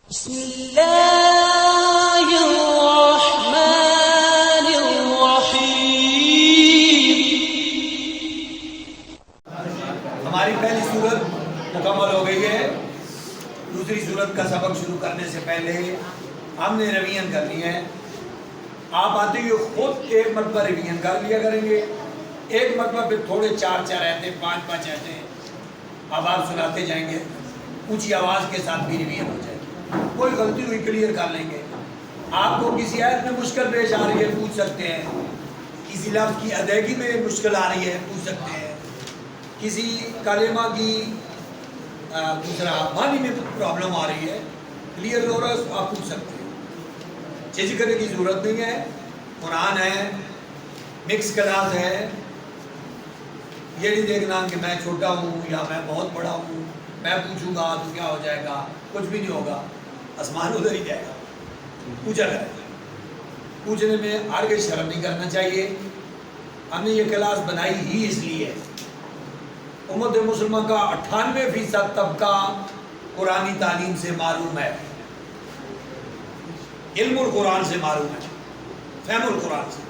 بسم اللہ الرحمن الرحیم۔ ہماری پہلی صورت مکمل ہو گئی ہے۔ دوسری صورت کا سبق شروع کرنے سے پہلے ہم نے ریویژن کرنی ہے۔ آپ آتے ہوئے خود ایک مرتبہ ریویژن کر لیا کریں گے، ایک مرتبہ پھر تھوڑے چار آتے ہیں، پانچ آتے ہیں، اب آپ سناتے جائیں گے، اونچی آواز کے ساتھ بھی ریویژن ہو جائے گی۔ کوئی غلطی ہوئی کلیئر کر لیں گے۔ آپ کو کسی آیت میں مشکل پیش آ رہی ہے پوچھ سکتے ہیں، کسی لفظ کی ادائیگی میں مشکل آ رہی ہے پوچھ سکتے ہیں، کسی کلمہ کی دوسرا معنی میں پرابلم آ رہی ہے، کلیئر ہو رہا ہے، آپ پوچھ سکتے ہیں۔ چیز کرنے کی ضرورت نہیں ہے، قرآن ہے، مکس کلاس ہے۔ یہ نہیں دیکھنا کہ میں چھوٹا ہوں یا میں بہت بڑا ہوں، میں پوچھوں گا تو کیا ہو جائے گا، کچھ بھی نہیں ہوگا، آسمان ادھر ہی جائے گا، پوچھا جائے گا۔ پوچھنے میں ہرگز شرم نہیں کرنا چاہیے۔ ہم نے یہ کلاس بنائی ہی اس لیے، امت مسلمہ کا 98% طبقہ قرآنی تعلیم سے معروم ہے، علم القرآن سے معروم ہے، فہم القرآن سے۔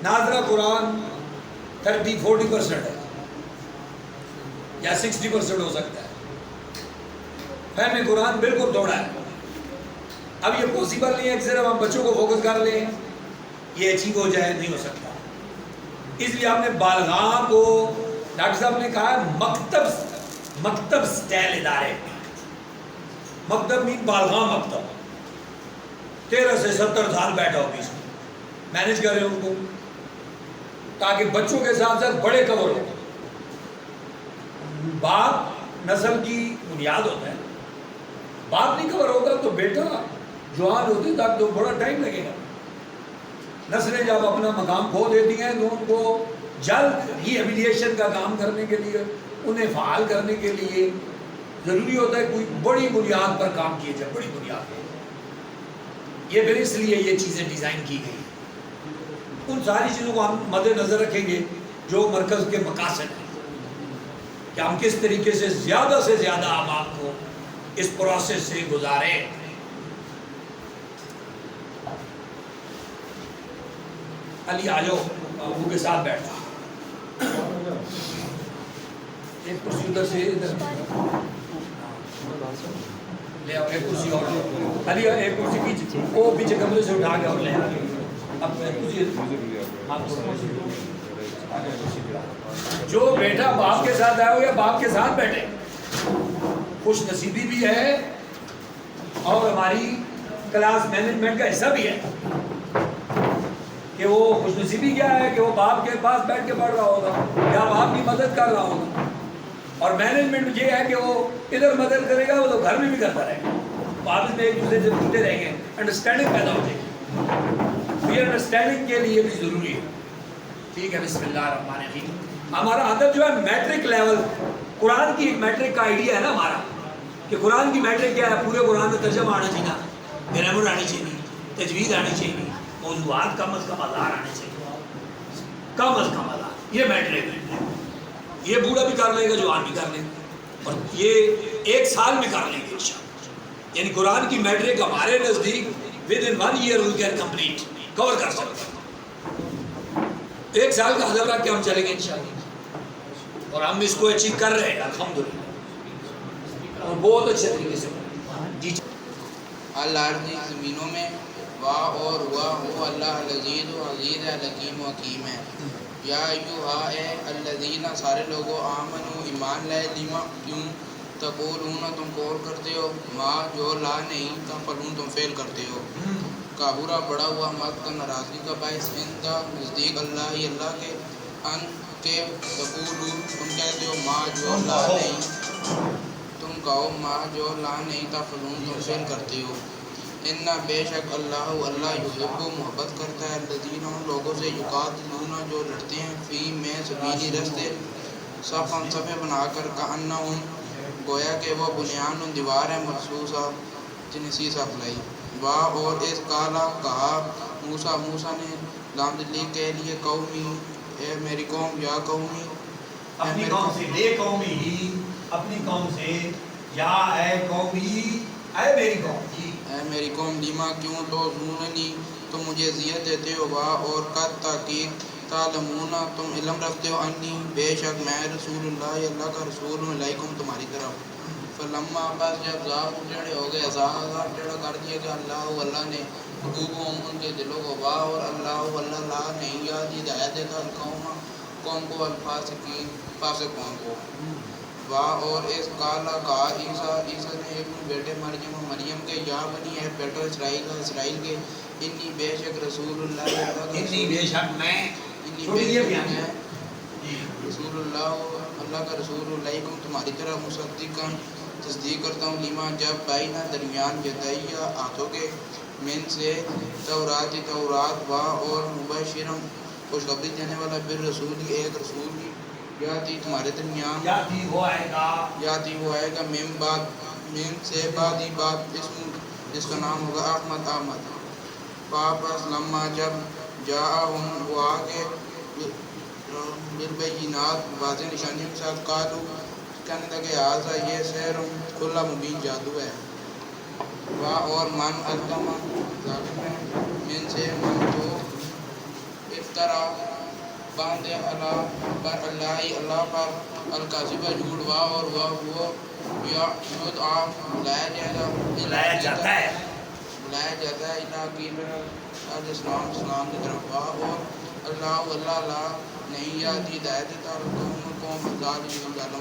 ناظرہ قرآن 30-40% ہے یا 60% ہو سکتا ہے، فہم قرآن بالکل تھوڑا ہے۔ اب یہ پاسبل نہیں ہے کہ صرف ہم بچوں کو فوکس کر لیں، یہ اچیو ہو جائے، نہیں ہو سکتا۔ اس لیے ہم نے بالغاں کو، ڈاکٹر صاحب نے کہا مکتب سٹائل ادارے، مکتب نہیں بالغاں مکتب، 13 سے 70 سال بیٹھا ہو بیچ میں، مینج کر رہے ہیں ان کو، تاکہ بچوں کے ساتھ ساتھ بڑے کور ہو۔ باپ نسل کی بنیاد ہوتا ہے، باپ نہیں کور ہوگا تو بیٹا جوان ہوتے تک تو بڑا ٹائم لگے گا۔ نسلیں جب اپنا مقام کھو دیتی ہیں تو ان کو جلد ری ایبیلیشن کا کام کرنے کے لیے، انہیں فعال کرنے کے لیے ضروری ہوتا ہے کوئی بڑی بنیاد پر کام کیے جائے، بڑی بنیاد پر۔ یہ پھر اس لیے یہ چیزیں ڈیزائن کی گئی۔ ان ساری چیزوں کو ہم مد نظر رکھیں گے جو مرکز کے مقاصد ہیں، کہ ہم کس طریقے سے زیادہ آباد کو اس پروسیس سے گزاریں۔ علی آ جاؤ، ابو کے ساتھ بیٹھا، ایک کرسی ادھر سے ادھر لے آؤ، ایک کرسی اور علی، ایک کرسی پیچھے، وہ پیچھے کمرے سے اٹھا کے اور لے آؤ۔ اب کرسی جو بیٹا باپ کے ساتھ آیا ہو یا باپ کے ساتھ بیٹھے، خوش نصیبی بھی ہے اور ہماری کلاس مینجمنٹ کا حصہ بھی ہے کہ وہ خوش نصیبی کیا ہے کہ وہ باپ کے پاس بیٹھ کے پڑھ رہا ہوگا یا باپ کی مدد کر رہا ہوگا، اور مینجمنٹ یہ ہے کہ وہ ادھر مدد کرے گا، وہ تو گھر میں بھی کرتا رہے گا، واپس میں ایک دوسرے سے پوچھتے رہیں گے، انڈرسٹینڈنگ پیدا ہو جائے گی۔ یہ انڈرسٹینڈنگ کے لیے بھی ضروری ہے۔ ٹھیک ہے، بسم اللہ الرحمن الرحیم۔ ہمارا عادت جو ہے میٹرک لیول، قرآن کی ایک میٹرک کا آئیڈیا ہے نا ہمارا، کہ قرآن کی میٹرک کیا ہے، پورے قرآن میں ترجمہ آنا چاہیے، گرامر آنی چاہیے، تجوید آنی چاہیے، موضوعات کم از کم 1000 آنے چاہیے، کم از کم 1000، یہ میٹرک ہے۔ یہ بوڑھا بھی کر لے گا، جوان بھی کر لے گا، اور یہ 1 سال میں کر لیں گے انشاءاللہ۔ یعنی قرآن کی میٹرک ہمارے نزدیک within 1 year we can complete، کور کر سکتے ہیں۔ 1 سال کا حضر رکھ کے ہم چلیں گے انشاءاللہ، اور ہم اس کو اچیو کر رہے ہیں الحمدللہ، اور بہت اچھے طریقے سے۔ جی الارض زمینوں میں، وا اور ہوا ہو اللہ لذیذ و عزیز ہے، حکیم و حکیم ہے۔ یا ایھا اے الذین، سارے لوگوں، آمنو ایمان لائے، لیما کیوں تقولون تم قول کرتے ہو، ما جو لا نہیں، تفعلون تم فعل کرتے ہو، کابورا بڑا ہوا مقتا ناراضگی کا باعث، عند نزدیک اللہ ہی اللہ کے، ان کے تقولون تم کہتے ہو، ما جو لا نہیں، تم کہو ما جو لا نہیں، تفعلون تم فعل کرتے ہو۔ ان بے شک اللہ یحب محبت کرتا ہے، الذین ان لوگوں سے، یقاتلون جو لڑتے ہیں، فی میں سبیلی رستے، صفا صفیں بنا کر، کأنہم گویا کہ وہ بنیان دیوار ہے، مرصوصہ جنسی صف لائی۔ وا اور اس کالا کہا موسیٰ نے لامدلی کے لیے، قومی اے میری قوم، یا قومی اپنی قوم سے، لے قومی ہی، اپنی قوم سے، یا اے قومی اے میری قوم جی اے میری قوم لیما کیوں توزوننی تم مجھے اذیت دیتے ہو، وا اور قد تحقیق تعلمون تم علم رکھتے ہو، انی بے شک میں رسول اللہ اللہ کا رسول ہوں، علیکم تمہاری طرف۔ فلما بس جب ذاق ٹیڑھے ہو گئے، ذاق ٹیڑھا کر دیا کہ اللہ نے قلوبہم ان کے دلوں کو، وا اور اللہ لا نہیں یاد ہدایت دیتا قوم کو الفاسقین فاسقوں کو۔ وا اور اس کالا کہا عیسیٰ نے اپنے بیٹے مریم کے، یا بنی ہے بیٹو اسرائیل کے، انی بے شک رسول اللہ اتنی بے شک میں انی چھوٹی بے یہ شک بیان میں ہے جی رسول اللہ کا رسول علیکم تمہاری طرف، مصدقاً تصدیق کرتا ہوں، لیما جب بائنا درمیان یدیا ہاتھوں کے، من سے تورات وا اور مبشرم خوشخبری دینے والا بالرسول ایک رسول کی، یاتی تمہارے درمیان یاتی وہ آئے گا من سے بعد اسم جس کا نام ہوگا احمد پاپس لما جب جاءہم وہ آگے بالبینات واضح نشانیوں کے ساتھ، قالو کہنے لگے آزا یہ سحر کھلا مبین جادو ہے، وا اور من علم ظالم ہے، من سے من جو افطرا باندھے اللہ پر القاذبہ جھوٹ، وا اور وہ یا یدعا بلایا جاتا ہے اسلام کی طرف، وا اور اللہ لا نہیں یادی ہدایت دیتا قوم ظالم۔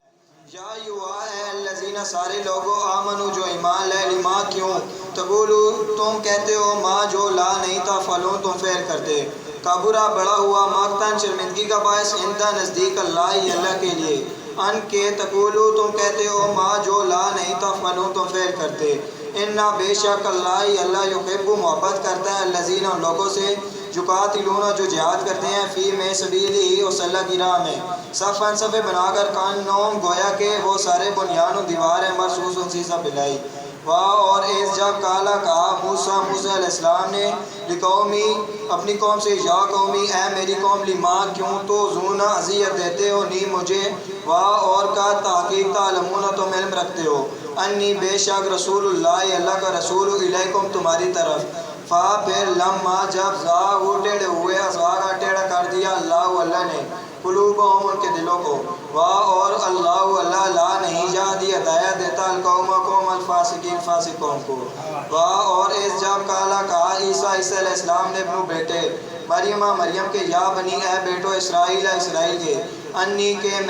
یا ایھا اے الذین سارے لوگو آمنو جو ایمان لے، لما کیوں تقولو تم کہتے ہو، ما جو لا نہیں تھا فعلون تم فعل کرتے، کبرا بڑا ہوا، مقتاً شرمندگی کا باعث، عندہ نزدیک اللہ کے لیے، ان کے تقولو تم کہتے ہو، ما جو لا نہیں تھا فعلون تم فعل کرتے، انا بے شک اللہ یحب محبت کرتا ہے الذین ان لوگوں سے یقاتلون جو جہاد کرتے ہیں، فی میں سبیلہ اس اللہ کی راہ میں، صفاً صفے بنا کر، کانہم گویا کہ وہ سارے بنیان و دیوار ہیں، مرصوص سیسہ پلائی، وا اور اس جب کالا کہا موسیٰ علیہ السلام نے لقومی اپنی قوم سے، یا قومی اے میری قوم، لما کیوں تو زون اذیت دیتے ہو نی مجھے، وا اور کا تحقیق تعلمون تم علم رکھتے ہو، انی بے شک رسول اللہ کا رسول الیکم تمہاری طرف، فا پھر لما جب ذاہو ٹیڑھے ہوئے، ازواغا ٹیڑھا کر دیا اللہ نے قلوبہم ان کے دلوں کو، وا اور اللہ لا نہیں یہدی ہدایت دیتا قوم الفاسقین فاسق قوم کو، وا اور اس جب کالا کہا عیسیٰ علیہ السلام نے اپنے بیٹے مریم کے، یا بنی اے بیٹو اسرائیل کے، انی کے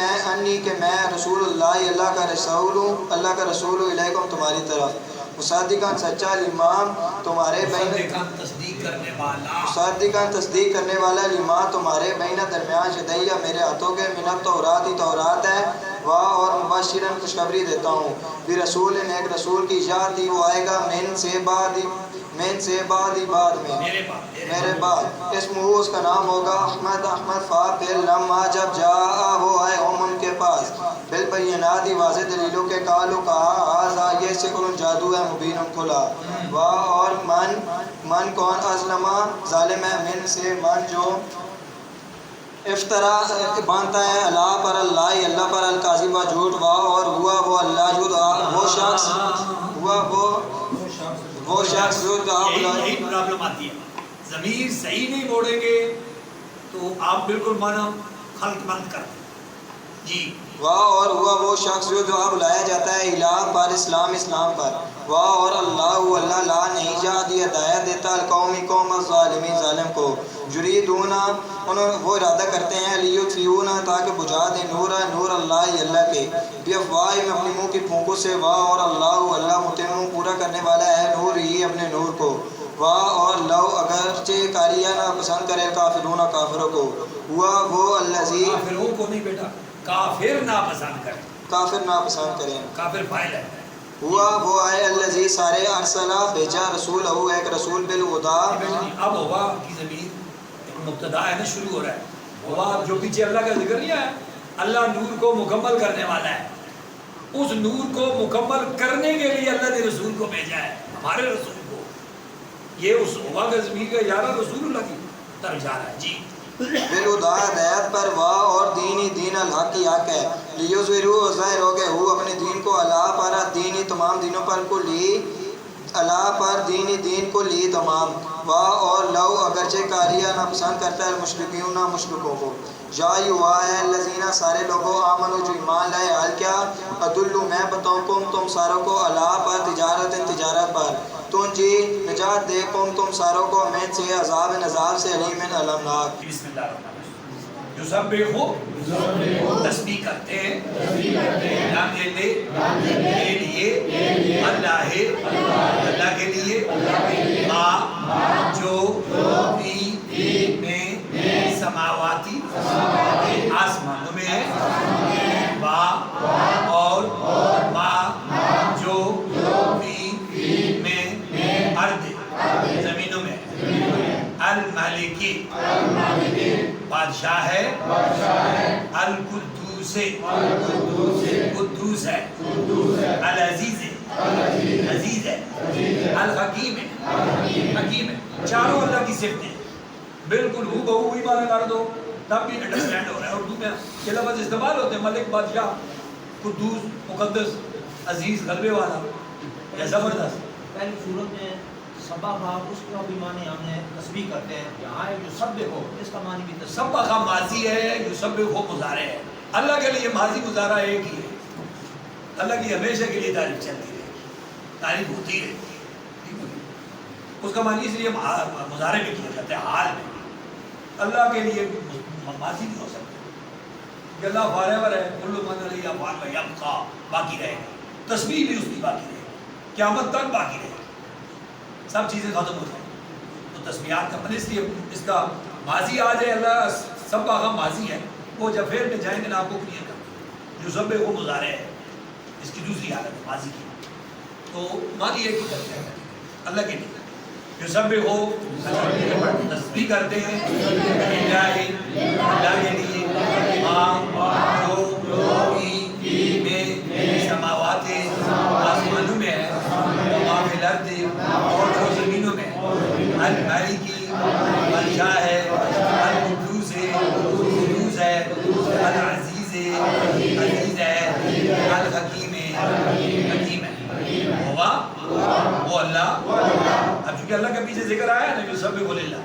میں رسول اللہ اللہ کا رسول الیکم تمہاری طرف، مصدقاً سچا لما تمہارے تصدیق کرنے والا لما تمہارے بین درمیان شدیہ میرے ہاتھوں کے، من تورات ہے، وا اور مبشرن خوشخبری دیتا ہوں، بھی رسول ایک رسول کی، یاتی وہ آئے گا من سے بعد میں میرے بعد، اسمہ اس کا نام ہوگا احمد فا پھر لما جب جاء وہ آئے ہم ان کے پاس، بالبینات واضح دلیلوں کے، قالوا کہا ھذا یہ سحر جادو ہے، مبین کھلا، وا اور من کون ازلم ظالم ہے، من سے من جو افطرا باندھتا ہے اللہ پر القاذبہ جھوٹ، وا اور ہوا وہ اللہ وہ شخص جو یہی پرابلم آتی ہے، ضمیر صحیح نہیں موڑیں گے تو آپ بالکل معنی خلط ملط کرتے ہیں جی، واہ اور ہوا وہ شخص جو دعا بلایا جاتا ہے الہ پر اسلام پر، واہ اور اللہ لا نہیں یہدی ہدایت دیتا قوم الظالمین ظالم کو، یریدون وہ ارادہ کرتے ہیں، لیطفئون تاکہ بجھا دیں نور اللہ کے، بافواہہم اپنے منہ کی پھونکوں سے، واہ اور اللہ متم پورا کرنے والا ہے نور ہی اپنے نور کو، واہ اور لو اگرچہ کاریہ نہ پسند کرے کافرون کافروں کو، ہوا وہ الذی کافروں کو نہیں بیٹا، کافر ناپسند کریں، کافر فائل ہے، ہوا وہ آئے الذی سارے ارسلہ بھیجا رسول ہو ایک رسول بالہدیٰ، اب ہوا کی زمین مبتدا ہے نا، شروع ہو رہا ہے، ہوا جو پیچھے اللہ کا ذکر نہیں ہے، اللہ نور کو مکمل کرنے والا ہے، اس نور کو مکمل کرنے کے لیے اللہ نے رسول کو بھیجا ہے، ہمارے رسول کو، یہ اس ہوا کا زمین کا یارہ رسول اللہ کی طرف جا رہا ہے جی، بالہدیٰ ہدایت پر، واہ اور دین الحق کی حق ہے، لیظہروا ظاہر ہو گئے ہو اپنے دین کو، اللہ پر دینی تمام دینوں پر، کلی اللہ پر دین کو لی تمام واہ اور لو اگرچہ کاریہ نہ پسند کرتا ہے المشرکین مشرکوں کو یا یوا ہے الذین سارے لوگوں آمنو جو ایمان لائے حال کیا ادلو میں بتاؤں تم ساروں کو اللہ پر تجارت پر تم جی نجات دے تم ساروں کو میں سے عذاب سے علیم علمناک. بسم اللہ الرحمن الرحیم. یسبحو تسبیح کرتے ہیں کے لیے اللہ کے لیے ما جو فی میں سماواتی آسمانوں میں ہے با اور ما جو فی میں ارض زمینوں میں المالکی بادشاہ ہے القدوس قدوس ہے العزیز عزیز ہے الحکیم حکیم ہے. چاروں اللہ کی صفتیں بالکل ہو بہو ہی مانا کر دو تب بھی انڈرسٹینڈ ہو رہا ہے. اردو میں یہ لفظ استعمال ہوتے ہیں ملک بادشاہ قدوس مقدس عزیز غلبے والا یا زبردست. پہلی صورت میں سبح اس کا بھی معنی ہم نے تسبیح کرتے ہیں. یہاں ہے جو سبح ہو اس کا معنی بھی تسبیح. سبح کا ماضی ہے جو سبح ہو مضارع ہے. اللہ کے لیے ماضی مضارع ایک ہی ہے. اللہ کی ہمیشہ کے لیے تعریف چلتی رہے تعریف ہوتی ہے. اس کا معنی اس لیے مضارع بھی کیا جاتا ہے حال میں. اللہ کے لیے ماضی نہیں ہو سکتا کہ اللہ فارغ ہے کل من علیہ فان یبقی باقی رہے گا. تسبیح بھی اس کی باقی رہے گی قیامت تک باقی رہے گی. سب چیزیں ختم ہو جائیں تو تسبیحات کا اس لیے اس کا ماضی آ جائے. اللہ سب کا ماضی ہے وہ جب پھر میں جائیں گے نا آپ کو کلیئر کر جو سب وہ مضارع ہے اس کی دوسری حالت ہے ماضی کی. تو ماضی ایک ہی کرتے ہیں اللہ کے لیے جو سب ہو تسبیح کرتے ہیں اللہ کے لیے ما جو میں سماوات آسمانوں میں ہے وما فی الارض اور جو زمینوں میں المالکی بادشاہ ہے القدوس قدوس ہے العزیز عزیز ہے الحکیم حکیم ہے. ہوا وہ اللہ. اب چونکہ اللہ کے پیچھے ذکر آیا نا جو سب بول اللہ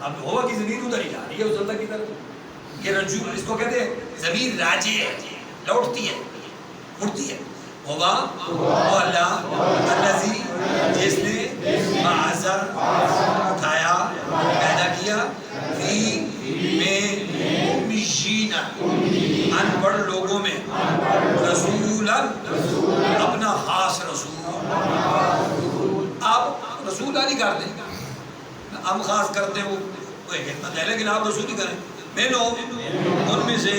اب ہوا کی زمین ادھر ہی جا رہی ہے اس اللہ کی طرف. یہ رجوع اس کو کہتے ہیں زمین راجع ہے لوٹتی ہے اٹھتی ہے. ہوگا وہ اللہ الذی جس نے معاذر اٹھایا پیدا کیا فی میں امیین ان پڑھ لوگوں میں رسولا اپنا خاص رسول. آپ رسول نہیں کرتے ہم خاص کرتے ہیں وہ ایک حکمت ہے لیکن آپ رسول ہی کریں. میں لو ان میں سے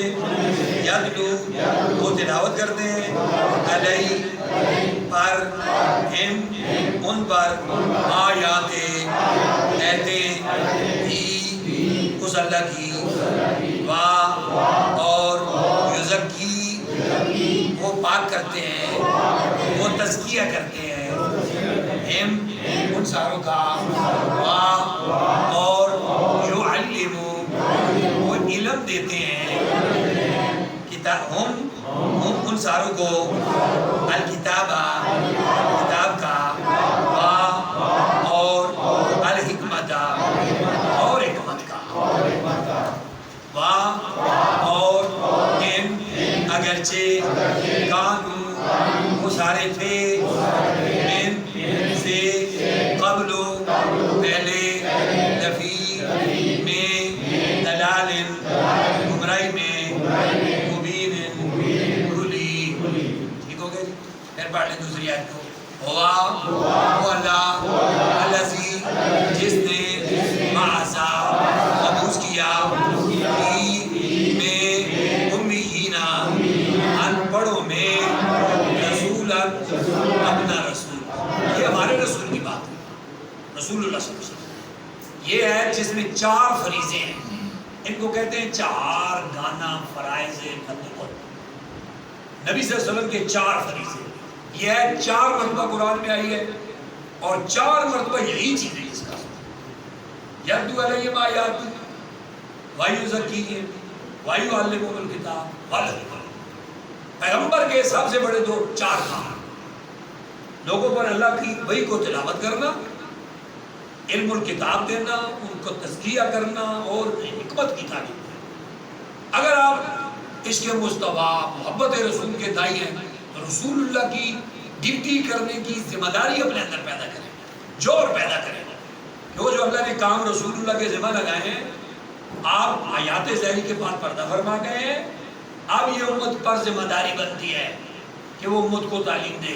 یتلو وہ تلاوت کرتے ہیں علیہ پر ان پر آیات ایتیں ہی اس اللہ کی اور یزکی وہ پاک کرتے ہیں وہ تزکیہ کرتے ہیں ان ساروں کا اور یعلم وہ علم دیتے ہیں ہم ان ساروں کو الکتاب کتاب کا اور الحکمت اور حکمت کا اور اگرچہ کانو وہ سارے تھے من سے قبل پہلے لفی میں دلال گمراہی میں مبین کھلی. ٹھیک ہو گئے. پھر پڑھ لیں دوسری آیت کو. ہوا وہ اللہ الذی جس نے معاذا قبوض کیا میں امیین ان پڑھوں میں رسولا اپنا رسول. یہ ہمارے رسول کی بات ہے رسول اللہ صلی اللہ علیہ وسلم. یہ ہے جس میں 4 فریضے ہیں. ان کو کہتے ہیں 4 گانا فرائض نبوت. نبی صلی اللہ علیہ وسلم کے 4 فریضے. یہ ہے 4 مرتبہ قرآن میں آئی ہے اور 4 مرتبہ یہی چیز ہے. اس کا یتلو علیہم آیات ویزکیہم ویعلمہم الکتاب والحکمۃ. پیغمبر کے سب سے بڑے 4 کام لوگوں پر اللہ کی وحی کو تلاوت کرنا، علم الکتاب دینا، ان کو تزکیہ کرنا اور حکمت کی تعلیم دینا۔ اگر آپ عشق مصطفیٰ، محبت رسول کے دائی ہیں تو رسول اللہ کی ڈیوٹی کرنے کی ذمہ داری اپنے اندر پیدا کریں، جوہر پیدا کریں کہ وہ جو اللہ نے کام رسول اللہ کے ذمہ لگائے ہیں، آپ آیات ظاہری کے بعد پردہ فرما گئے ہیں، اب یہ امت پر ذمہ داری بنتی ہے کہ وہ امت کو تعلیم دے،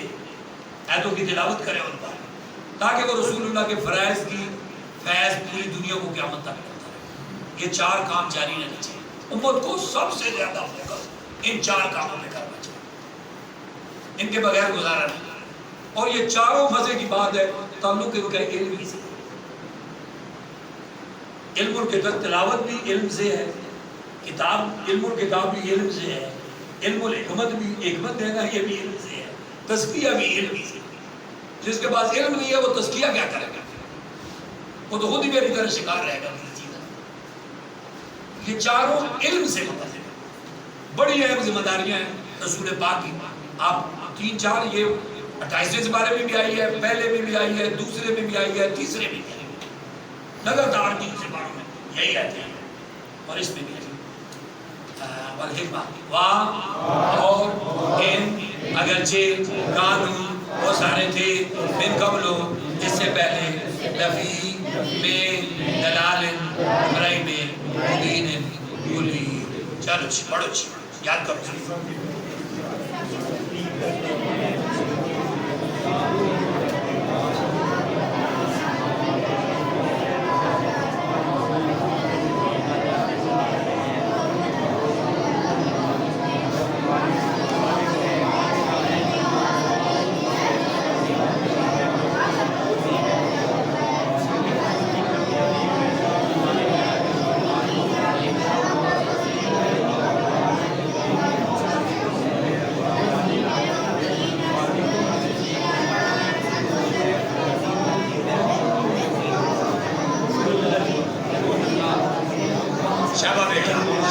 آیتوں کی تلاوت کرے ان پر، تاکہ وہ رسول اللہ کے فرائض کی فیض پوری دنیا کو قیامت تک ملتا رہے۔ یہ 4 کام جاری رہنے چاہیے، امت کو سب سے زیادہ فوکس ان 4 کاموں میں کرنا چاہیے، ان کے بغیر گزارا نہیں۔ اور یہ چاروں مزے کی بات ہے، تعلق ان کا علم ہی سے، علم الکتاب تلاوت بھی علم سے ہے، کتاب علم الکتاب بھی علم سے ہے، علم الحکمت بھی حکمت دینا یہ بھی علم سے ہے، تزکیہ بھی علم ہی سے۔ جس کے پاس علم نہیں ہے وہ تزکیہ کیا کرے گا؟ وہ تو خود ہی میری طرح شکار رہے گا۔ یہ چاروں علم سے متعلق ہیں، بڑی اہم ذمہ داریاں ہیں رسول پاک کی۔ آپ 3-4 یہ 28ویں سپارے میں بھی آئی ہے، پہلے میں بھی آئی ہے، دوسرے میں بھی آئی ہے، تیسرے میں بھی آئی ہے، لگاتار 3 سپاروں میں یہی آتے ہیں، اور اس میں بھی آئی والحکمہ اور ان اگرچہ قانون وہ سارے تھے من قبلو اس سے پہلے لفی میں دلال برائی میں مبین کلی۔ چلو پڑھو یاد کرو۔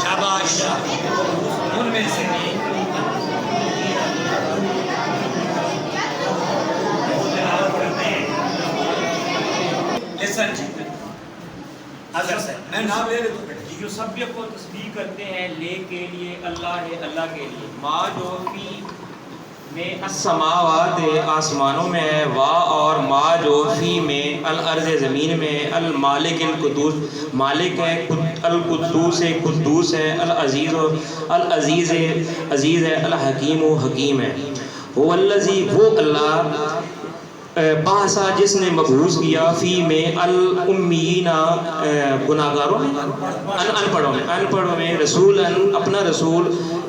شاباش، ان میں سے لسن جی، اگر سے میں نام لے لیتا ہوں۔ جو سب کو تسبیح کرتے ہیں لے کے لیے اللہ ہے، اللہ کے لیے، ما جو فی میں السماوات آسمانوں میں ہے، وا اور ما جو فی میں الارض زمین میں، المالک القدوس مالک ہے، القدوس قدوس ہے، العزیز العزیز عزیز ہے، الحکیم حکیم ہے۔ هو الذی وہ اللہ باسا جس نے مبعوث کیا فی میں الامیین گناہگاروں میں، ان پڑھوں میں رسول اپنا رسول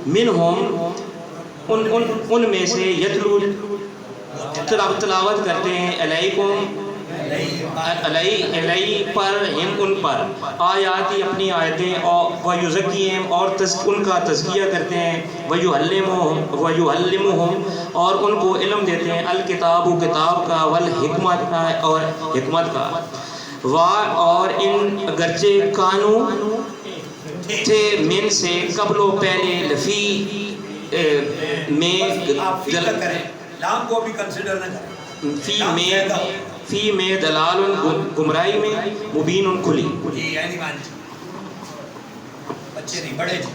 منہم ان میں سے یتلو تلاوت کرتے ہیں علیکم علی پر ہم ان پر آیاتی اپنی آیتیں ویزکیہم اور ان کا تزکیہ کرتے ہیں ویعلمہم اور ان کو علم دیتے ہیں الکتاب کتاب کا والحکمت اور حکمت کا اور ان اگرچہ کانو تھے من سے قبل و پہلے لفی میں لام کو بھی کنسیڈر نہ کریں، فی میں دلال گمراہی میں مبین کھلی۔ جی بچے نہیں بڑے جی۔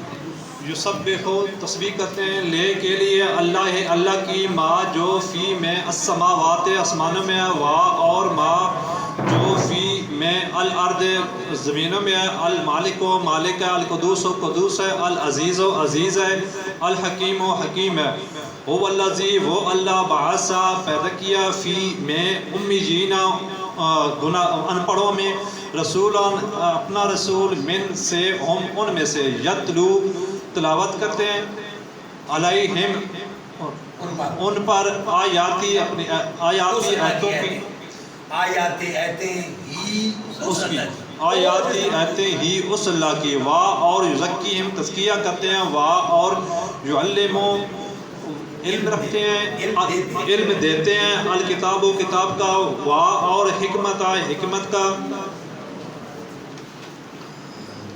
یسبحو تسبیح کرتے ہیں لے کے لیے اللہ ہے، اللہ کی، ما جو فی میں السماوات آسمانوں میں ہے، وا اور ما جو فی میں الارض زمینوں میں ہے، المالک و مالک ہے، القدوس و قدوس ہے، العزیز و عزیز ہے، الحکیم و حکیم ہے۔ وہ الذی وہ اللہ بعثا پیدا کیا فی میں امیین ان پڑھوں میں رسول اپنا رسول من سے ہم ان میں سے یتلو تلاوت کرتے ہیں علیہم ان پر آیاتی اپنی آیاتی آیتوں کی آیاتی آیتیں ہی اس کی آیاتی آیتیں ہی اس اللہ کی، وا اور یزکیہم تزکیہ کرتے ہیں، وا اور یعلمو علم رکھتے ہیں، علم دیتے ہیں، الکتاب و کتاب کا، وا اور حکمت حکمت کا،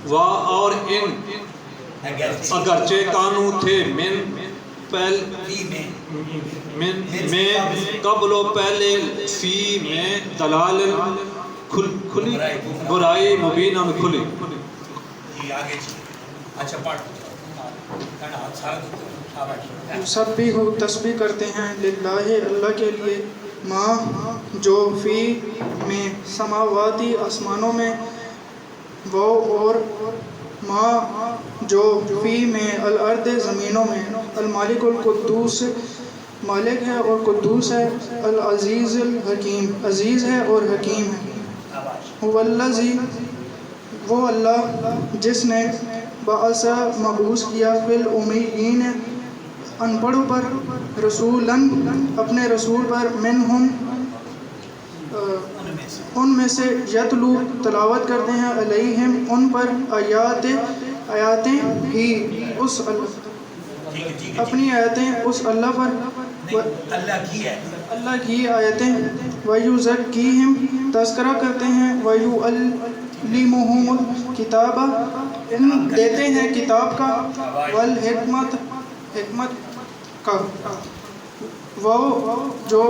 وا اور ان اگرچہ کانو تھے من فی میں میں قبل و پہلے فی میں دلال کھلی برائی مبینہ میں کھلی. جی آگے جی اچھا پڑھ سبح ہو تسبیح کرتے ہیں للہ اللہ کے لیے ما جو فی میں سماواتی آسمانوں میں وہ اور ما جو فی میں الارض زمینوں میں المالک القدوس مالک ہے اور قدوس ہے العزیز الحکیم عزیز ہے اور حکیم ہے. والذی وہ اللہ جس نے بعث مبعوث کیا فی الامیین ان پڑھوں پر رسولاً اپنے رسول پر منہم ان میں سے یتلو تلاوت کرتے ہیں علیہم ان پر آیاتیں ہی اس اپنی آیتیں اس اللہ پر اللہ کی آیتیں وَيُزَكِّيهِمْ تذکرہ کرتے ہیں وَيُعَلِّمُهُمُ الْكِتَابَ ان دیتے ہیں کتاب کا والحکمت حکمت کا وہ جو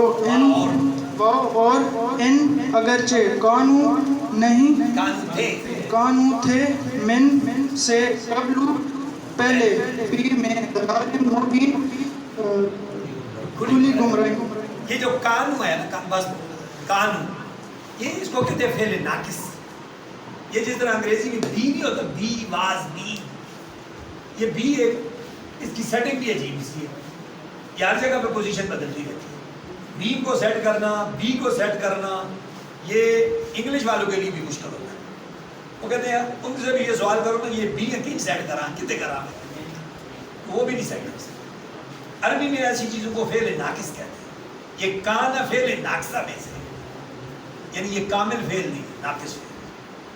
وہ اور ان اگرچہ کانو تھے من سے قبل پہلے فی میں دلال مبین کھلی گمراہی. یہ جو کانو ہے نا بس کانو یہ اس کو کہتے ہیں فعل ناقص. یہ جس طرح انگریزی میں بی نہیں ہوتا بی واز بی یہ بی ایک اس کی سیٹنگ بھی عجیب اس لیے یہ ہر جگہ پہ پوزیشن بدلتی رہتی ہے. بی کو سیٹ کرنا بی کو سیٹ کرنا یہ انگلش والوں کے لیے بھی مشکل ہوتا ہے. وہ کہتے ہیں ان سے بھی یہ سوال کرو نا یہ بی کہیں سیٹ کرا کتنے کرا وہ بھی نہیں سیٹ کر سکتے. عربی میں ایسی چیزوں کو فعل ناقص کہتے ہیں. یہ کان فعل ناقصہ میں سے یعنی یہ کامل فعل نہیں ناقص فعل.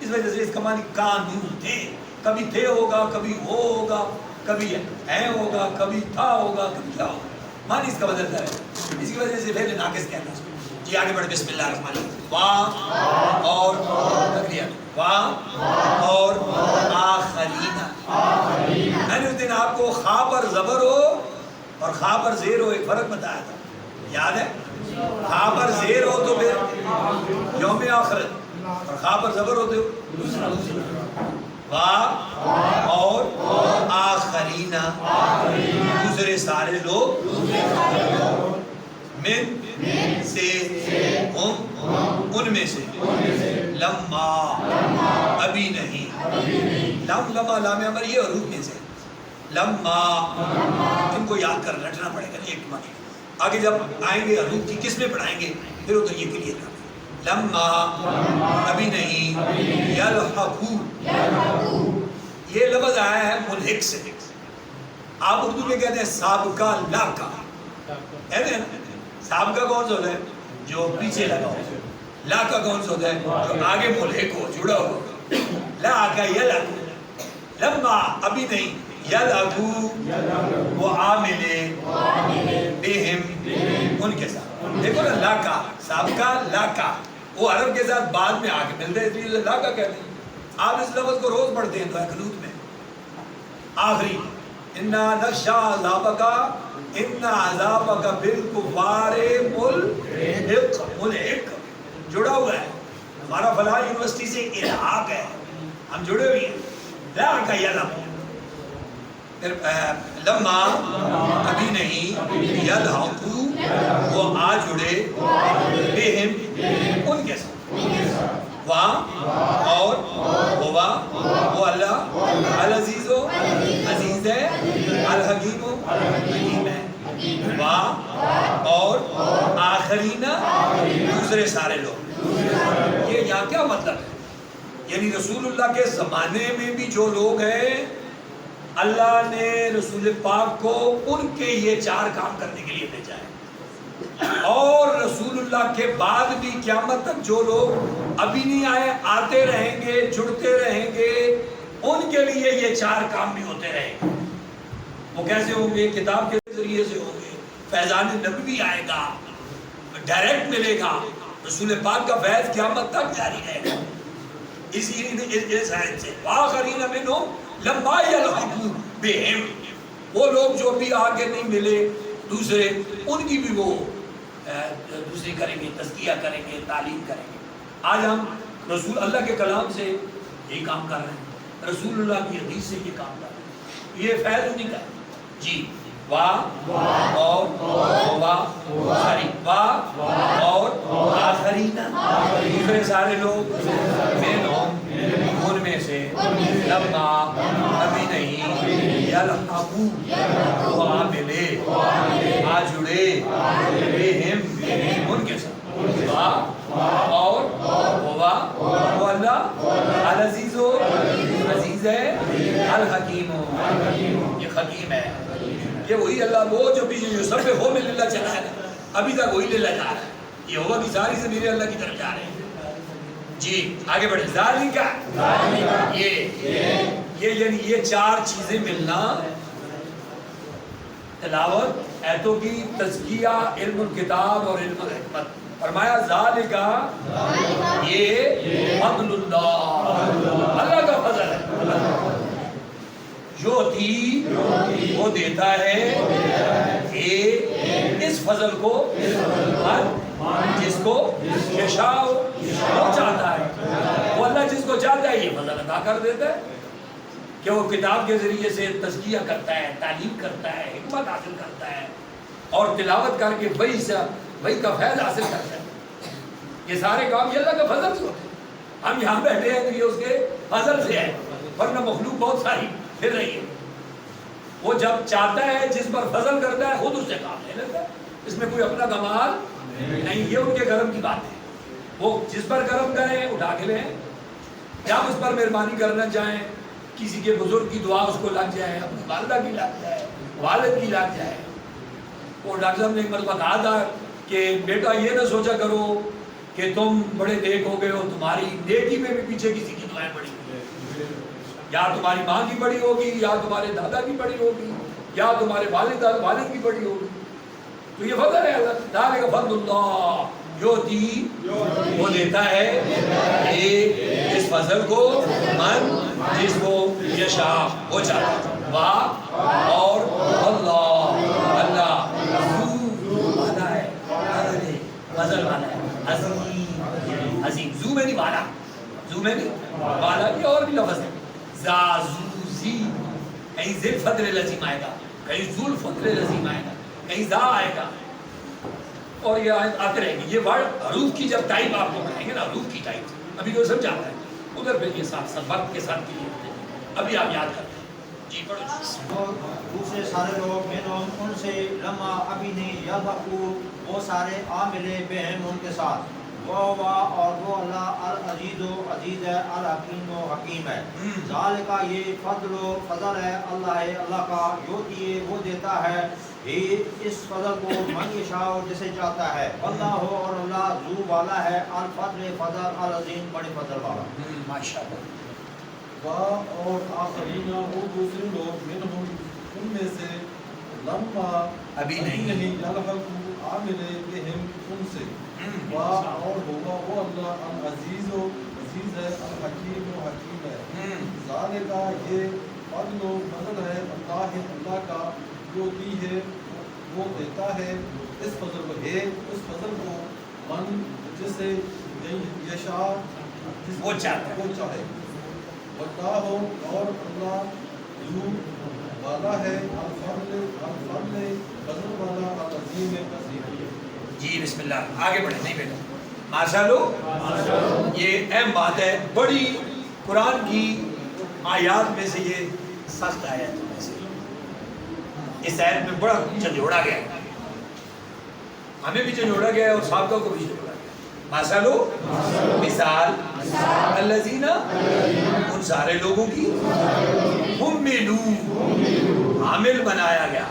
اس وجہ سے اس کا معنی کانو تھے کبھی تھے ہوگا کبھی ہو ہوگا کبھی ہے ہوگا کبھی تھا ہوگا کبھی کیا ہوگا معنی اس کا بدلتا ہے. اس کی وجہ سے فعل ناقص کہنا ہے. جی آگے بڑھ بسم اللہ الرحمن الرحیم. واہ اور واہ اور آخرین میں نے اس دن آپ کو خا پر زبر ہو اور خا پر زیر ہو ایک فرق بتایا تھا یاد ہے. خا پر زیر ہو تو پھر یوم آخرت اور خا پر زبر ہو تو واہ اور آخرین دوسرے سارے لوگ من سے ان میں سے لما ابھی نہیں لما لام امر یہ حروف میں سے لما ان کو یاد کر رٹنا پڑے گا ایک معنی. آگے جب آئیں گے حروف کی قسمیں پڑھائیں گے پھر ادھر یہ کلیئر کر لما ابھی نہیں یلحقو یہ لفظ آیا ہے ملحق سے. آپ اردو میں کہتے ہیں سابقہ لاقہ کہتے ہیں نا. سابقہ کون سا ہوتا ہے جو پیچھے لگا ہو. لاقہ کون سا ہوتا ہے جو آگے ملحق ہو جڑا ہو. لاقہ یلحقو لما ابھی نہیں یلحقو وہ عاملے بہم ان کے ساتھ. دیکھو نا لاقہ سابقہ لاقہ وہ عرب کے ساتھ بعد میں آ کے ملتے ہیں اس لیے لاقہ کہتے ہیں. آپ اس لفظ کو روز پڑھتے ہیں تو قنوت میں آخری انا نخشى عذابک ان عذابک بالکفار ملحق جڑا ہوا ہے. ہمارا فلاح یونیورسٹی سے الحاق ہے ہم جڑے ہوئے ہیں. لا کا یلم لما ابھی نہیں یلحقو وہ آ جڑے بہم ان کے ساتھ وہاں اور ہوا وہ اللہ العزیز و عزیز ہے الحکیم و حکیم ہے. وہاں اور آخرین دوسرے سارے لوگ. یہ یہاں کیا مطلب ہے یعنی رسول اللہ کے زمانے میں بھی جو لوگ ہیں اللہ نے رسول پاک کو ان کے یہ چار کام کرنے کے لیے بھیجا ہے. اور رسول اللہ کے بعد بھی قیامت تک جو لوگ ابھی نہیں آئے آتے رہیں گے جڑتے رہیں گے ان کے لیے یہ چار کام بھی ہوتے رہیں گے. وہ کیسے ہوں گے کتاب کے ذریعے سے ہوں گے. فیضان نبوی آئے گا ڈائریکٹ ملے گا. رسول پاک کا فیض قیامت تک جاری رہے گا. اسی آیت سے وآخرین منہم لما یلحقوا بہم وہ لوگ جو ابھی آگے نہیں ملے دوسرے، ان کی بھی وہ دوسرے کریں گے، تزکیہ کریں گے، تعلیم کریں گے۔ آج ہم رسول اللہ کے کلام سے یہی کام کر رہے ہیں، رسول اللہ کی حدیث سے یہ کام کر رہے ہیں، یہ فیض انہیں کا ہے۔ جی واہ اور ساری واہ اور آخرین، دوسرے سارے لوگ ان میں سے لما ابھی نہیں یلحقو وہ آ ملے آ جڑے بہم ان کے ساتھ، واہ اور وہ اللہ العزیز و عزیز ہے، الحکیم یہ حکیم ہے، یہ وہی اللہ وہ جو بھی جو سب ہو میں للہ چلا ہے ابھی تک وہی للہ جا رہا ہے، یہ ہوگا کی ساری سے میرے اللہ کی طرف جا رہے ہیں۔ جی آگے بڑھیں، ذالکا یہ یعنی یہ چار چیزیں ملنا، تلاوت ایتوں کی، تزکیہ، علم الکتاب اور علم الحکمت۔ فرمایا ذالکا یہ فضل اللہ، اللہ کا فضل ہے، یوتی وہ دیتا ہے اس فضل کو جس کو یشاء وہ چاہتا ہے، وہ اللہ جس کو چاہتا ہے یہ فضل عطا کر دیتا ہے کہ وہ کتاب کے ذریعے سے تزکیہ کرتا ہے، تعلیم کرتا ہے، حکمت حاصل کرتا ہے اور تلاوت کر کے وہی کا فیض حاصل کرتا ہے۔ یہ سارے کام یہ اللہ کا فضل سے ہوتے ہیں، ہم یہاں بیٹھے ہیں تو یہ اس کے فضل سے ہے، ورنہ مخلوق بہت ساری پھر رہی ہے۔ وہ جب چاہتا ہے جس پر فضل کرتا ہے خود اس سے کام لے لیتا ہے، اس میں کوئی اپنا کمال نہیں، یہ ان کے کرم کی بات ہے، وہ جس پر کرم کریں اٹھا کے لیں، جب اس پر مہربانی کرنا چاہیں، کسی کے بزرگ کی دعا اس کو لگ جائے، اپنی والدہ کی لگ جائے، والد کی لگ جائے۔ وہ ڈاکٹر صاحب نے ایک مرتبہ کہا تھا کہ بیٹا یہ نہ سوچا کرو کہ تم بڑے نیک ہو گئے ہو، تمہاری نیکی میں بھی پیچھے کسی کی دعائیں پڑی ہوئی، یا تمہاری ماں کی پڑی ہوگی، یا تمہارے دادا کی پڑی ہوگی، یا تمہارے والد کی پڑی ہوگی، تو یہ فضل ہے اللہ تعالیٰ کا فضل اللہ یوتی وہ دیتا ہے اس فضل کو من جس کو یشاء وہ چاہتا ہے، واہ اور اللہ والا ہے، فضل والا ہے، عظیم زو میں نہیں والا، زو میں نہیں والا، یہ اور بھی لفظ ہے، زازوزی، کہیں ذل فضل العظیم آئے گا، کہیں ذل فضل العظیم آئے گا، کہیں زا آئے گا، اور یہ آتے رہیں گے۔ یہ ورڈ حروف کی جب ٹائپ آپ کو پڑھائیں گے نا، حروف کی ٹائپ ابھی جو سمجھاتا ہے ادھر پہ یہ ساتھ وقت کے ساتھ کیے ہوتے ہیں، ابھی آپ یاد کرتے ہیں۔ جی پڑھو۔ اور دوسرے سارے لوگ ان سے لما ابھی نہیں یلحقو وہ سارے آ ملے بہم ان کے ساتھ، وہ اور وہ اللہ العزیز و عزیز ہے، الحکیم و حکیم ہے۔ ذالکا یہ فضل ہے اللہ کا، یوتی وہ دیتا ہے اس فضل کو من یشاء جسے چاہتا ہے، اللہ ہو اور اللہ ذو والا ہے، الفضل فضل العظیم بڑے فضل والا۔ ماشاءاللہ۔ اور آخرین وہ دوسرے لوگ منہم ان میں سے لما ابھی نہیں یلحقوا آ ملے بہم ان سے، اور ہوگا وہ اللہ العزیز و عزیز ہے، الحکیم و حکیم ہے۔ ذالکا یہ فضل و فضل ہے اللہ کا، جو دی ہے وہ دیتا ہے اس فضل کو، اس فضل کو من جسے یشاء وہ چاہتا ہے، واللہ اور اللہ ذو والا ہے، الفضل فضل والا، العظیم عظیم۔ جی بسم اللہ، آگے بڑھیں، نہیں بیٹا ماشاءاللہ۔ یہ اہم بات ہے، بڑی قرآن کی آیات میں سے یہ سخت آیت میں سے، اس آیت میں بڑا جھنجھوڑا گیا ہے، ہمیں بھی جھنجھوڑا گیا ہے اور سابقہ کو بھی جھنجھوڑا گیا ہے۔ مثالو مثال الذین ان سارے لوگوں کی حملو حامل بنایا گیا،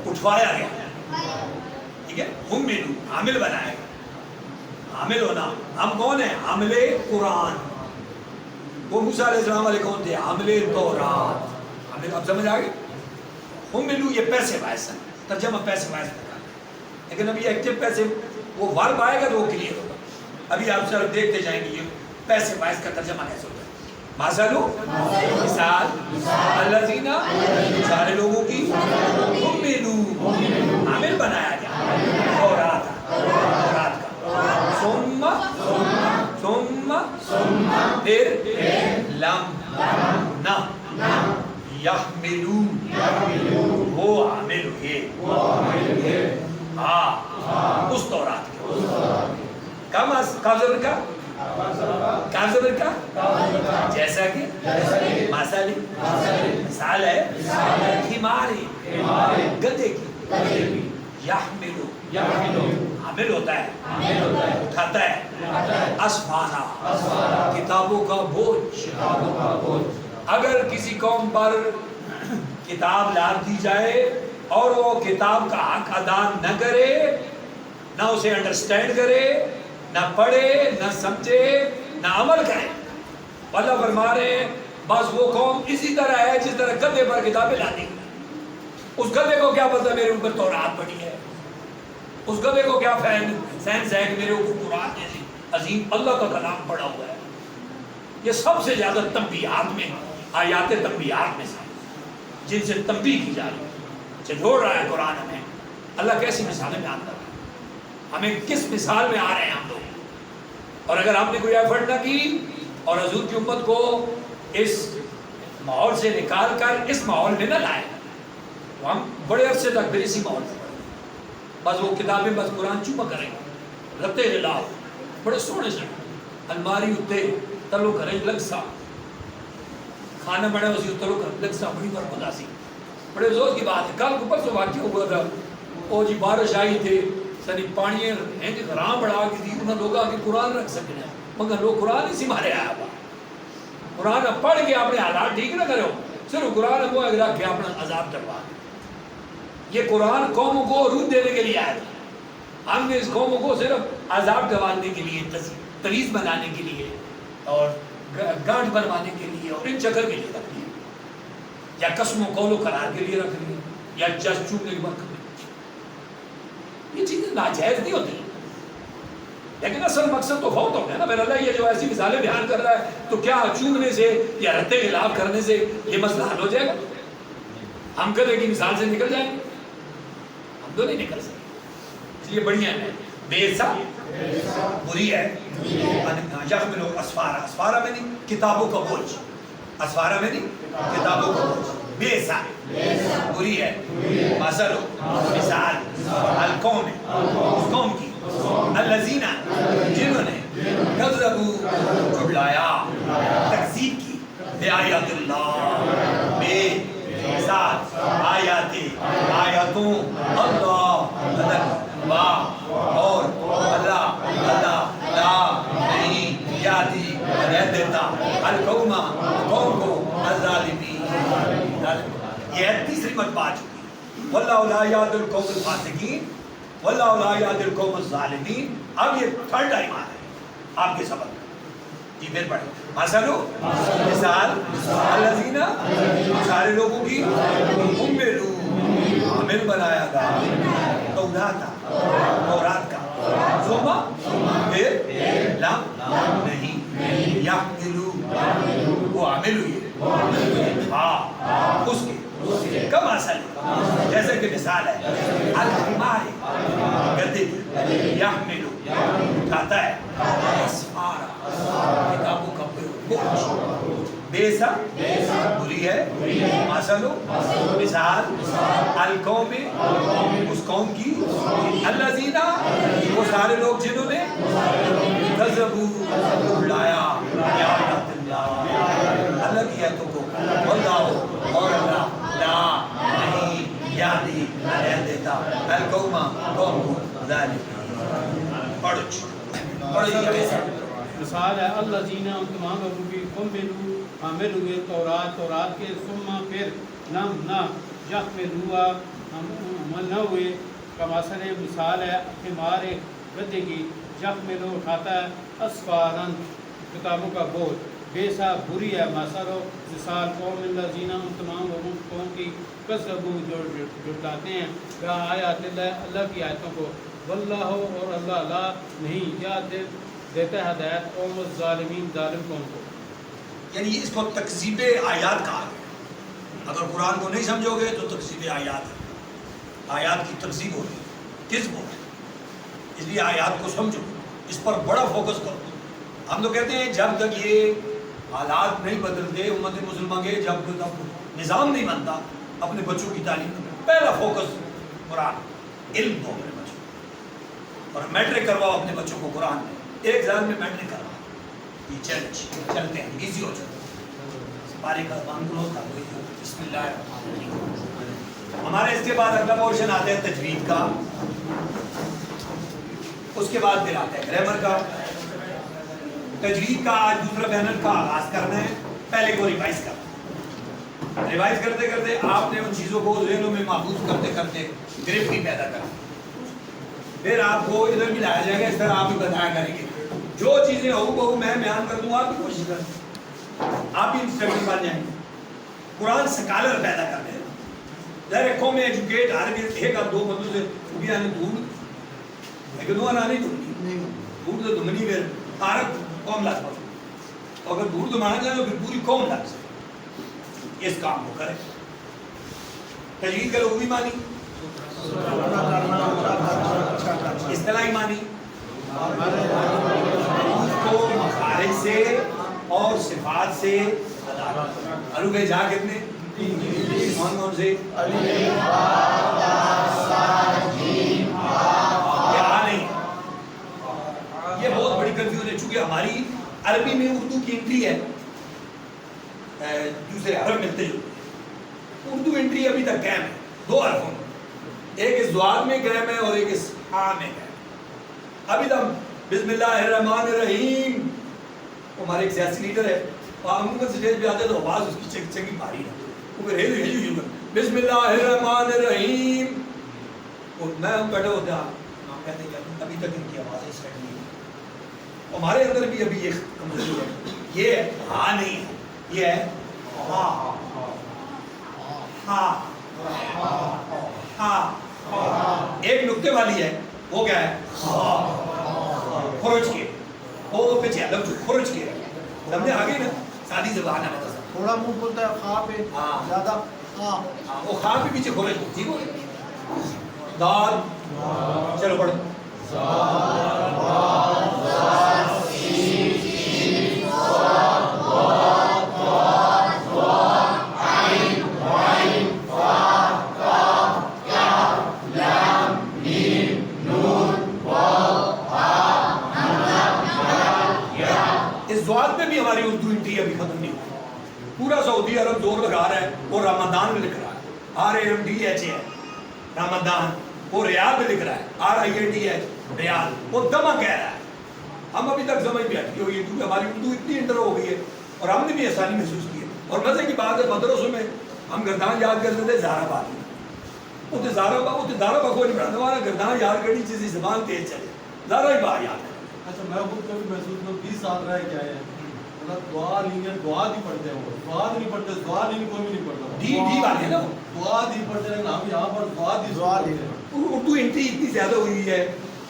اٹھوایا گیا، ٹھیک ہے، حملو حامل بنایا گیا، حامل ہونا، ہم کون ہیں؟ حامل قرآن۔ وہ موسیٰ علیہ السلام والے کون تھے؟ حامل تورات۔ حامل، اب سمجھ آگئے؟ حملو یہ پیسے باعث ہے، ترجمہ پیسے باعث ہے، لیکن ابھی ایکٹیو پیسے وہ ورب آئے گا تو وہ کلیئر ہوگا، ابھی آپ صرف دیکھتے جائیں گے یہ پیسے باعث کا ترجمہ کیسے ہوتا ہے۔ مثل مثال الذین سارے لوگوں کی حملوا حامل بنایا گیا تورات کا ثم پھر لم نہ یحملوا وہ حامل ہوئے اس تورات کے کب زبر کا جیسا کہ مثال ہے ہماری گدے کی یحملو حامل ہوتا ہے اٹھاتا ہے اسفارا کتابوں کا بوجھ. اگر کسی قوم پر کتاب لاد دی جائے اور وہ کتاب کا حق ادا نہ کرے، نہ اسے انڈرسٹینڈ کرے، نہ پڑھے، نہ سمجھے، نہ عمل کرے، اللہ فرما رہے ہیں بس وہ قوم اسی طرح ہے جس طرح گدھے پر کتابیں لادی. اس گدھے کو کیا پتہ میرے اوپر تورات پڑی ہے، اس گدھے کو کیا سینس ہے کہ میرے اوپر قرآن جیسی عظیم اللہ کا کلام پڑا ہوا ہے. یہ سب سے زیادہ تنبیہات میں آیات تنبیہات میں سے جن سے تنبیہ کی جا رہی ہے، جھوڑ رہا ہے قرآن ہمیں. اللہ کیسی مثالیں بیان کر رہا ہے، ہمیں کس مثال میں آ رہے ہیں ہم لوگ. اور اگر ہم نے کوئی ایفرٹ نہ کی اور حضور کی امت کو اس ماحول سے نکال کر اس ماحول میں نہ لائے تو ہم بڑے عرصے تک پھر اسی ماحول میں پڑیں گے. بس وہ کتابیں بس قرآن چوپا کریں گے، رتے غلاف بڑے سونے سے الماری اتنے تلو کریں لگ سا کھانا بڑے اسی اتلو کر لگ سا بڑی برخداسی. بڑے افسوس کی بات ہے، کل کو پرسوں واقعہ ہوا تھا، وہ جی بارش آئی تھی سنی پانی ہیں کہ غرام بڑھا کی تھی، انہوں لوگ آگے قرآن رکھ سکنے مگر لوگ قرآن اسی مارے آیا ہوا. قرآن پڑھ کے اپنے حالات ٹھیک نہ کرو، صرف قرآن وہ رکھ کے اپنا عذاب ڈروا. یہ قرآن قوموں کو روح دینے کے لیے آیا تھا، ہم نے اس قوموں کو صرف عذاب ڈالنے کے لیے، تریز بنانے کے لیے اور گانٹ بنوانے کے لیے اور ان چکر کے لیے رکھ لیا، یا قسم و قول و قرار کے لیے رکھ لیا، یا جس چومنے کے وقت. یہ چیزیں ناجائز نہیں ہوتی، لیکن اصل مقصد تو فوت ہو گیا نا. میرا اللہ یہ جو ایسی مثالیں بیان کر رہا ہے تو کیا چومنے سے یا رتے خلاف کرنے سے یہ مسئلہ حل ہو جائے گا؟ ہم کدے کی مثال سے نکل جائیں گے؟ ہم تو نہیں نکل سکتے. اس لیے بڑھیا ہے، بےسا بری ہے. یحملو اسفارا، اسفارا میں نہیں کتابوں کا بوجھ، اسفارا میں نہیں کتابوں کا بوجھ. بےسا بری ہے. مثل مثال القوم اس قوم کی الذین جنہوں نے کذبوا جھٹلایا، تکذیب کی، بے آیات اللہ بے ساتھ آیاتوں اللہ اور اللہ لا نہیں یادی رہ دیتا القوم قوم کو الظالمین. یہ تیسری مرتبہ آ چکی. واللہ لا یہدی القوم الفاسقین واللہ لا یہدی القوم الظالمین. اب یہ تھرڈ ٹائم آ رہا ہے آپ کے سبق. جی پھر پڑھیں. مثلو مثال الذین سارے لوگوں کی حملوا حامل بنایا گیا تورات کا ثم پھر لم نہیں یحملوا وہ حامل ہوئی اس کے کم اصل جیسے کہ مثال ہے الحمار گدے کی یحملو اٹھاتا ہے اسفارا کتابوں کا بوجھ. بےسا بری ہے. مثلو مثال القوم اس قوم کی الذین وہ سارے لوگ جنہوں نے کذبوا جھٹلایا آیات اللہ کی آیتوں کو واللہ اور اللہ لا نہیں یادی رہ دیتا القوم قوم کو ذالک. مثال ہے الذین ان تمام لوگوں کی حملوا حامل ہوئے تورات کے ثم پھر لم نہ یحملوا عمل نہ ہوئے. کمثل مثال ہے حمار گدھے کی یحمل اٹھاتا ہے اسفارن کتابوں کا بوجھ. بےسا بری ہے. مثال قوم الذین ان تمام لوگوں قوم کی کذبوا جو جھٹلاتے ہیں بآیات اللہ کی آیتوں کو واللہ اور اللہ لا نہیں یاد دیتا ہے ہدایت قوم الظالمین ظالم قوم کو. یعنی اس کو تکذیب آیات کہا گیا. اگر قرآن کو نہیں سمجھو گے تو تکذیب آیات ہے. آیات کی تکذیب ہوگی, کذب ہوگی. اس لیے آیات کو سمجھو, اس پر بڑا فوکس کرو. ہم تو کہتے ہیں جب تک یہ حالات نہیں بدلتے امت مسلمہ کے, جب تک نظام نہیں بنتا, اپنے بچوں کی تعلیم میں پہلا فوکس قرآن, علم دو اپنے بچوں کو, اور میٹرک کرواؤ اپنے بچوں کو قرآن میں. 1 سال میں میٹرک کرواؤ. یہ چیلنج چلتے ہیں, ایزی ہو جاتا ہے. بارے کا کام کرو تھا. بسم اللہ الرحمن الرحیم. ہمارے اس کے بعد اگلا پورشن آتا ہے تجوید کا, اس کے بعد پھر آتا ہے گرامر کا. تجوید کا آج دوسرا پینل کا آغاز کرنا ہے. پہلے کو ریوائز کرنا, ریوائز کرتے کرتے آپ نے ان چیزوں کو ذہنوں میں محفوظ کرتے کرتے گرفت ہی پیدا کرنا. پھر آپ کو ادھر بھی لایا جائے گا, اس طرح آپ بھی بتایا کریں گے. جو چیزیں ہو وہ میں بیان کر دوں, آپ بھی کوشش کریں, آپ بھی انسٹرکٹر بن جائیں گے. قرآن سکالر پیدا کرنے ظاہر قوم میں ایجوکیٹ عربی ایک اور 2 مطلب سے بھی آنے دھوم لیکن وہ آنے دھومنی دھوم تو دھومنی پھر تارک قوم لگ پڑ, اگر دور دھمانا چاہیں تو پھر پوری قوم لگ سکے. اس کام کو کریں. تجوید کا لغوی معنی, اصطلاحی معنی, کو مخارج سے اور صفات سے حروف جا کتنے, کون کون سے, نہیں. یہ بہت بڑی کنفیوژن ہے, چونکہ ہماری عربی میں اردو کی انٹری ہے دوسرے حرف ملتے جو. اردو انٹری ابھی تک قائم ہے 2 حرفوں میں, ایک اس دعات میں قائم ہے اور ایک اس ہاں میں قائم. ابھی تک بسم اللہ الرحمن الرحیم, ہمارے ایک سیاسی لیڈر ہے, عموماً اسٹیج پہ آتے تو آواز اس کی چنگی بھاری ہے, وہ بسم اللہ الرحمن الرحیم, اور میں ہم بیٹھے ہوتے ہیں, ہم کہتے ہیں کہ ابھی تک ان کی آوازیں سیٹ نہیں ہے. ہمارے اندر بھی ابھی یہ کمزوری ہے, یہ ہاں نہیں ہے, یہ ہے ہاں ہاں ہاں. ایک نقطے والی ہے, وہ کیا ہے خرچ کے, وہ پیچھے الگ خرچ کے, سمجھے آگے نا, سادی زبان ہے مطلب تھوڑا منہ بولتا ہے خواہ پہ زیادہ, وہ خواہ پہ پیچھے خرچ, ٹھیک ہو دال. چلو پڑھو. اس زوال میں بھی ہماری اردو انٹری ابھی ختم نہیں ہوئی. پورا سعودی عرب زور لگا رہا ہے, وہ رمضان میں لکھ رہا ہے RAMDH ہے رمضان, وہ ریاض میں لکھ رہا ہے RIADH ریاض, وہ دمہ کہہ رہا ہے. ہم ابھی تک سمجھ میں آتی ہوئی کیونکہ ہماری اردو اتنی انٹر ہو گئی ہے اور ہم نے بھی آسانی محسوس کی ہے. اور مزے کی بات ہے, مدرسوں میں ہم گردان یاد کرتے تھے زہرا بات میں, وہ تو زہرا بخو نہیں پڑھاتا, ہمارا گردان یاد کرنی چیزیں زبان تیز چلے, زہرا ہی بات یاد. اچھا میں خود کبھی محسوس میں 20 سال رہ کے آئے ہیں, مطلب دعا نہیں, دعا نہیں پڑھتے ہیں, وہ دعا نہیں پڑھتے, دعا نہیں کوئی بھی نہیں پڑھتا, ڈی والے نا دعا نہیں پڑھتے ہیں. ہم یہاں پر دعا دی. اردو انٹری اتنی زیادہ ہوئی ہے,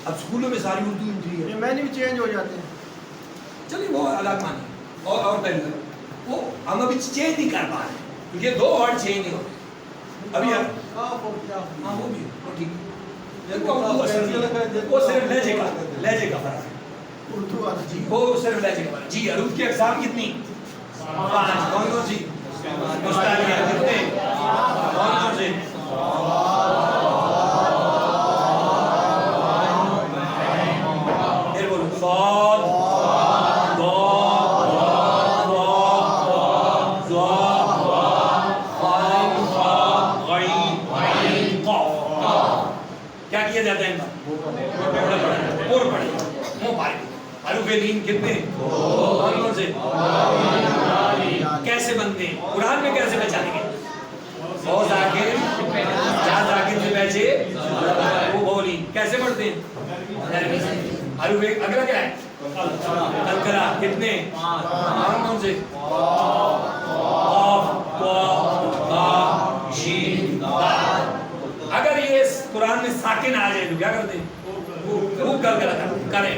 اب اسکولوں میں ساری اردو انٹری ہے, میں بھی چینج ہو جاتے ہیں. چلیے وہ الگ مانی. اور پہلے وہ ہم ابھی چینج نہیں کر پا رہے کیونکہ یہ 2 ورڈ چینج نہیں ہوتے ابھی. ہاں وہ بھی وہ ٹھیک ہے, وہ صرف لہجے کا فرق ہے. اردو جی وہ صرف لہجے کا فرق. جی حروف کی اقسام کتنی, 5. کون کون سی مستعلیہ کتنے, کون کون سے, پھر بولو صاد کیا کیا جاتا ہے ان کا, اور پڑھے منہ پائے. حروف لین کتنے, کون کون سے, کیسے بنتے ہیں, قرآن میں کیسے پہچانیں گے, اور ذاکر جہاں ذاکر سے پہچے وہ بولی کیسے پڑھتے ہیں, حروف اگلا کیا ہے, قلقلہ کتنے, کون کون سے, اگر یہ قرآن میں ساکن آ جائے تو کیا کرتے ہیں, خوب کریں.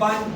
5,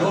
2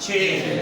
6।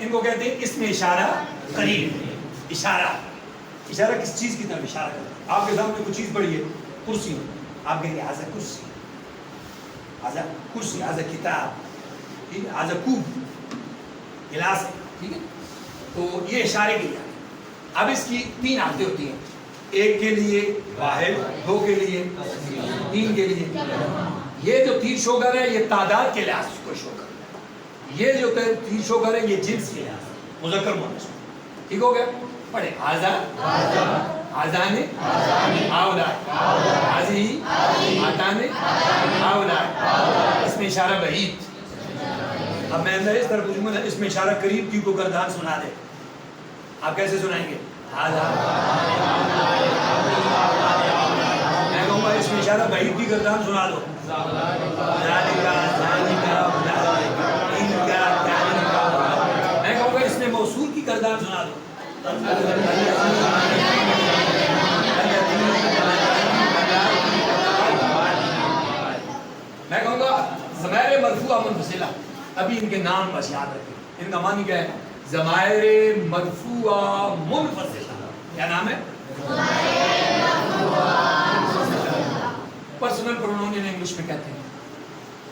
ان کو کہتے ہیں اسم اشارہ قریب. اشارہ کس چیز کی طرف اشارہ کرتا ہے؟ آپ کے سامنے کچھ چیز پڑی ہے، کرسی، آپ کہیں گے ہاذا کرسی، ہاذا کرسی، ہاذا کتاب، ٹھیک ہے، ہاذا کوب، گلاس ہے، ٹھیک ہے. تو یہ اشارے کے لیے. اب اس کی 3 حالتیں ہوتی ہیں، ایک کے لیے واحد، 2 کے لیے، 3 کے لیے. یہ جو تیر شو کر ہے یہ تعداد کے لحاظ کو شو کر ہے. یہ جو تیر شو کر ہے یہ جنس کے لحاظ سے مذکر مؤنث. ٹھیک ہو گیا؟ پڑھیں ہاذا، ہاذان، ہؤلاء، ہذہ، ہاتان، ہؤلاء. اس میں اشارہ بعید. اب میں اندر اس طرح پوچھوں گا اس میں اشارہ قریب کی کو گردان سنا دے، آپ کیسے سنائیں گے؟ ہاذا. میں کہوں گا اس میں اشارہ بعید کی گردان سنا دو، میں کہوں گا اس میں موصول کی گردان سنا دو. میں کہوں گا ضمائر مرفوعہ منفصلہ. ابھی ان کے نام بس یاد رکھیں، ان کا معنی کیا ہے؟ ضمائر مرفوعہ منفصلہ. کیا نام ہے؟ پرسنل پروناؤن انگلش میں کہتے ہیں.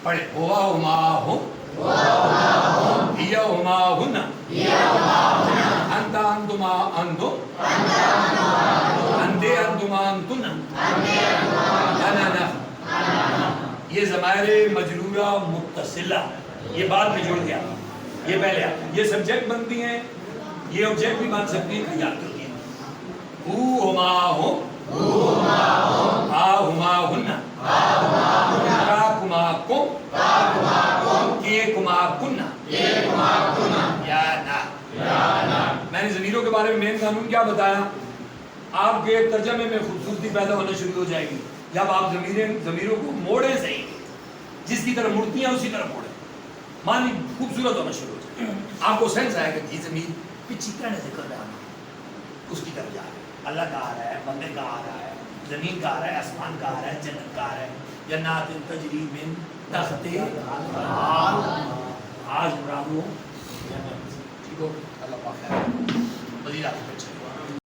پڑھیں ہوا ہما ہم، ہیا ہما ہن، انتا انتما انتم، انتے انتما انتن، انا نحن. یہ ضمائر مجرورہ متصلہ، یہ بعد میں جڑ گیا، یہ پہلے یہ سبجیکٹ بنتی ہیں، یہ آبجیکٹ بھی بن سکتی ہیں، خیال ہوتی ہیں. ہو ہما ہم، ہا ہما ہن، کا کما کم، کے کما کن، یا نا. میں نے ضمیروں کے بارے میں مین قانون کیا بتایا؟ آپ کے ترجمے میں خوبصورتی پیدا ہونا شروع ہو جائے گی جب آپ ضمیروں کو موڑیں صحیح، جس کی طرف مڑتی ہیں اسی طرف موڑیں، معنی خوبصورت ہونا شروع ہو جائے. آپ کو سینس آئے گا کہ یہ ضمیر پچھی کہنے سے کر رہا ہے، اس کی طرف جا رہا ہے. اللہ کا آ رہا ہے، بندے کا آ رہا ہے، زمین کا آ رہا ہے، آسمان کا آ رہا ہے، جنت کا آ رہا ہے. جنات تجری من تحتہا الانہار. آج برامو ٹھیک ہو. اللہ پاک خیر مزید آپ کو